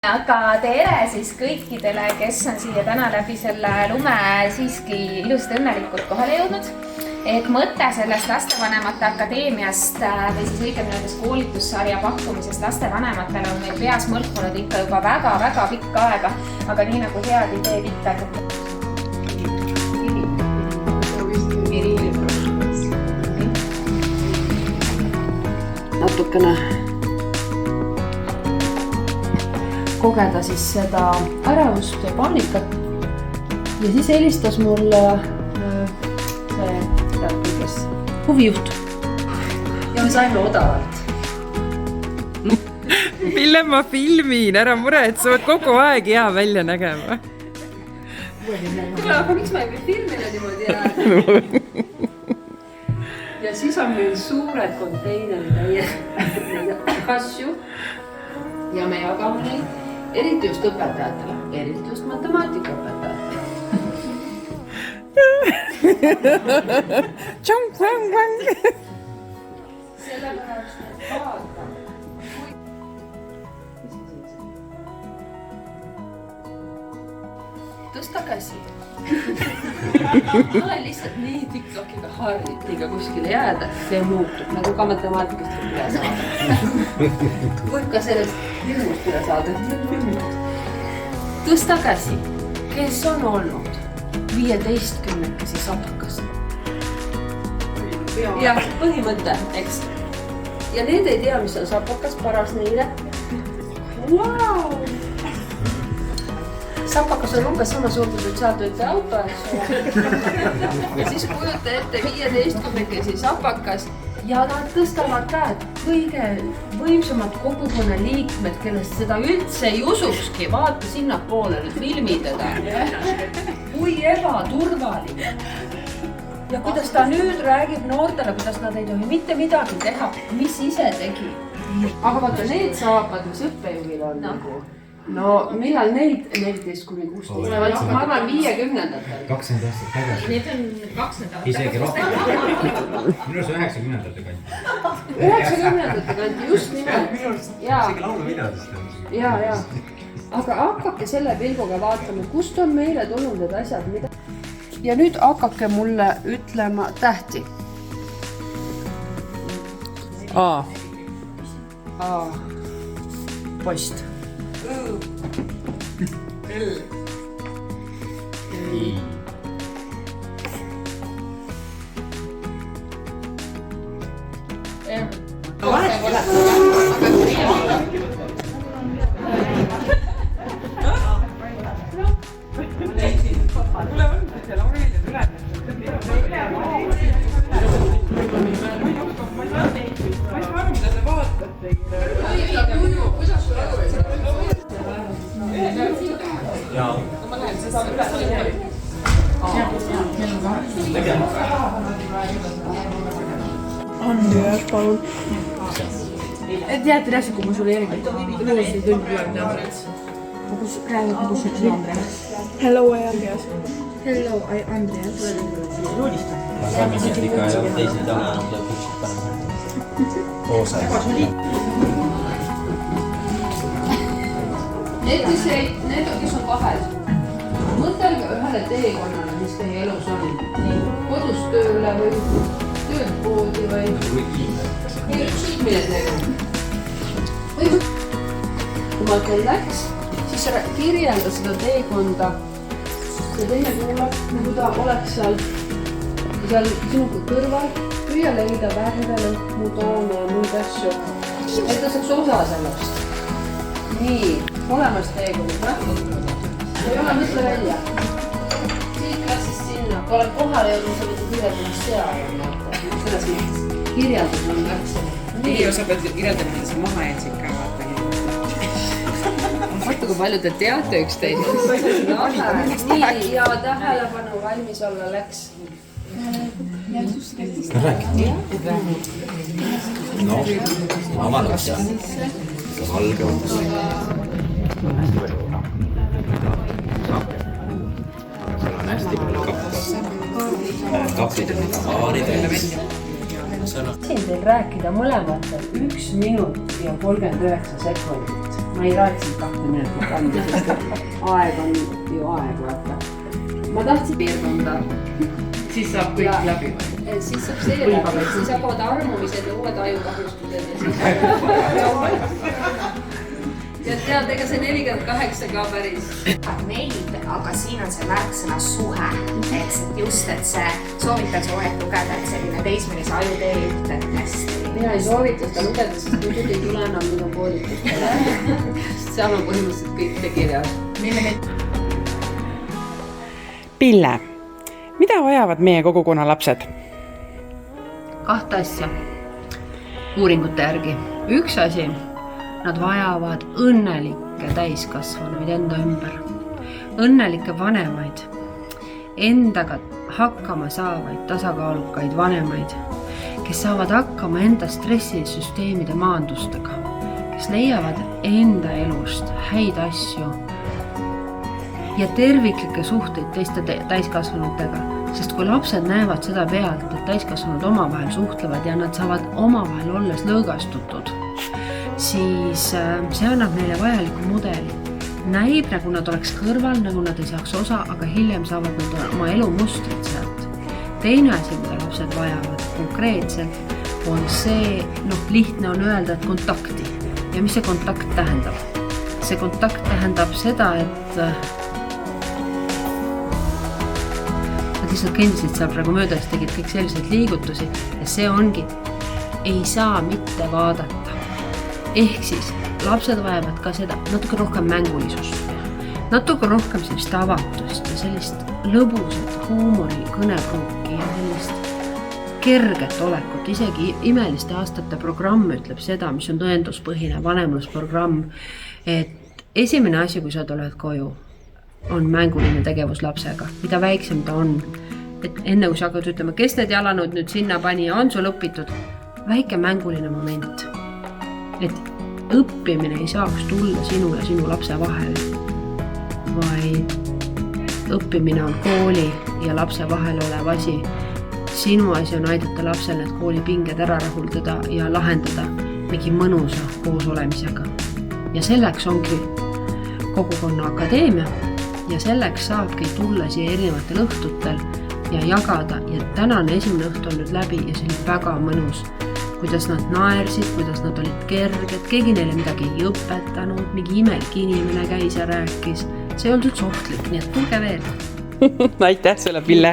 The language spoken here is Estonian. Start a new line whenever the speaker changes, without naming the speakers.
Aga tere siis kõikidele, kes on siia täna läbi selle lume siiski ilusti õnnelikult kohale jõudnud. Et mõte sellest Lastevanemate Akadeemiast või siis õigemini nendest koolitussarja pakkumisest lastevanematele on meil peas mõlkunud ikka juba väga-väga pikka aega. Aga nii nagu head ideed ikka. Natukene kogeda siis seda ärevust ja paanikat. Ja siis helistas mulle huvijuht. Ja me saime odavalt.
Mille ma filmin, ära mure, et sa võid kogu aeg hea välja nägema.
Kuule, aga miks ma ei või filmida niimoodi jääda? Ja siis on meil suured konteineri täies asju. Ja me jagame neid eriti just õpetajatele, eriti just matemaatikaõpetajatele.
Tšong-tšong-tšong!
Sellepärast need vaata. Tõsta käsi. Ma olen lihtsalt nii TikTokiga harjutiga kuskile jääda, see muutub nagu ka matemaatikast üle saada. Võib ka sellest hirmust üle saada. Tõsta käsi, kes on olnud 15-kümnekesi sapakas. Ja põhimõte, eks. Ja need ei tea, mis on sapakas, paras neile. Wow! Sapakas on umbes sama suur kui sotsiaaltöötaja auto, eks ole. Ja siis kujuta ette 15-kümnekesi sapakas ja nad tõstavad käed kõige võimsamad kogukonna liikmed, kellest seda üldse ei usukski. Vaata sinna poole, nüüd filmi teda. Kui ebaturvaline. Ja kuidas ta nüüd räägib noortele, kuidas nad ei tohi mitte midagi teha, mis ise tegi. Aga vaata, need saabad, mis õppejõgil on nagu. No millal neid 14 kuni 16? Ma arvan 50-ndatel.
20 aastat tagasi.
Need on 2 nädalat.
Isegi rohkem. Minus 90-ndate kanti.
90-ndate kanti, just nimelt.
Isegi lauluvideodest.
Ja. Aga hakake selle pilguga vaatama, kust on meile tulnud need asjad, mida... Ja nüüd hakake mulle ütlema tähti. A. Post. L.
I.
M.
Andreas, palun. Teate asja, kui ma sulle järgi nõusid tund juurde. Räägi, kus üks on Andreas. Hello, Andreas. Hello, Andreas.
Ma saamise ikka ja teisi taha ja püksid panema. Oosa.
Need, kes on vahel. Mõtelge ühele teekonnale, mis teie elus on. Nii kodus tööle või tööd poodi või üksikmine teekond. Kui ma teil läks, siis kirjelda seda teekonda ja teine kuulab, nagu ta oleks seal sinuga kõrval. Püüa leida värve, lõhmu, toone ja muid asju. Et ta saaks osa sellest. Nii, olemas teekond, ei ole mõtle välja. Siit klassist sinna, kui oled kohale jõudnud, sa võid kirjeldada seal. Selles mõttes kirjeldus on läks.
Nii osa pead kirjeldama, mida sa maha jätsid ka vaata. Vaata, kui palju te teate üksteisest.
Nii, ja tähelepanu valmis olla läks.
No, avanud seal. Valge on. Seal on hästi palju kapsid on aaridel. Siin
teil rääkida mõlematel 1 minut ja 39 sekundit.
Ma ei raatsinud 2 minutit anda, sest aeg on ju aeg, vaata. Ma tahtsin piirkonda.
Siis saab kõik läbi või?
Siis saab see läbi, siis hakkavad armumised ja uued ajukahjustused ja siis... Ja tead, ega see 48 ka päris.
Neid, aga siin on see märksõna suhe. Eks just, et see soovitakse hoiat lugeda, et selline teismelise aju teed, et hästi.
Mina ei soovita seda lugeda, sest muidu ei tule enam minu koolitustele. Seal on põhimõtteliselt kõik te kirjas.
Pille, mida vajavad meie kogukonna lapsed?
2 asja uuringute järgi. Üks asi, nad vajavad õnnelikke täiskasvanuid enda ümber. Õnnelikke vanemaid, endaga hakkama saavaid tasakaalukaid vanemaid, kes saavad hakkama enda stressisüsteemide maandustega, kes leiavad enda elust häid asju ja terviklikke suhteid teiste täiskasvanutega, sest kui lapsed näevad seda pealt, et täiskasvanud omavahel suhtlevad ja nad saavad omavahel olles lõõgastutud, siis see annab neile vajaliku mudeli. Näib, nagu nad oleks kõrval, nagu nad ei saaks osa, aga hiljem saavad nad oma elumustrid sealt. Teine asi, mida lapsed vajavad konkreetselt, on see, lihtne on öelda, et kontakti. Ja mis see kontakt tähendab? See kontakt tähendab seda, et nad lihtsalt kõndisid seal praegu mööda, siis tegid kõik selliseid liigutusi ja see ongi, ei saa mitte vaadata. Ehk siis lapsed vajavad ka seda natuke rohkem mängulisust, natuke rohkem sellist avatust ja sellist lõbusat huumori, kõnepruuki ja sellist kerget olekut. Isegi imeliste aastate programm ütleb seda, mis on tõenduspõhine vanemlusprogramm, et esimene asi, kui sa tuled koju, on mänguline tegevus lapsega, mida väiksem ta on. Et enne kui sa hakkad ütlema, kes need jalanud nüüd sinna pani ja on sul õpitud, väike mänguline moment. Et õppimine ei saaks tulla sinu ja sinu lapse vahel, vaid õppimine on kooli ja lapse vahel olev asi. Sinu asi on aidata lapsel need koolipinged ära rahuldada ja lahendada mingi mõnusa koos olemisega. Ja selleks ongi kogukonna akadeemia ja selleks saabki tulla siia erinevatel õhtutel ja jagada. Ja tänane esimene õhtu on nüüd läbi ja see oli väga mõnus. Kuidas nad naersid, kuidas nad olid kerged, keegi neile midagi ei õpetanud, mingi imelik inimene käis ja rääkis. See ei olnud üldse ohtlik, nii et tulge veel.
Aitäh sulle, Pille!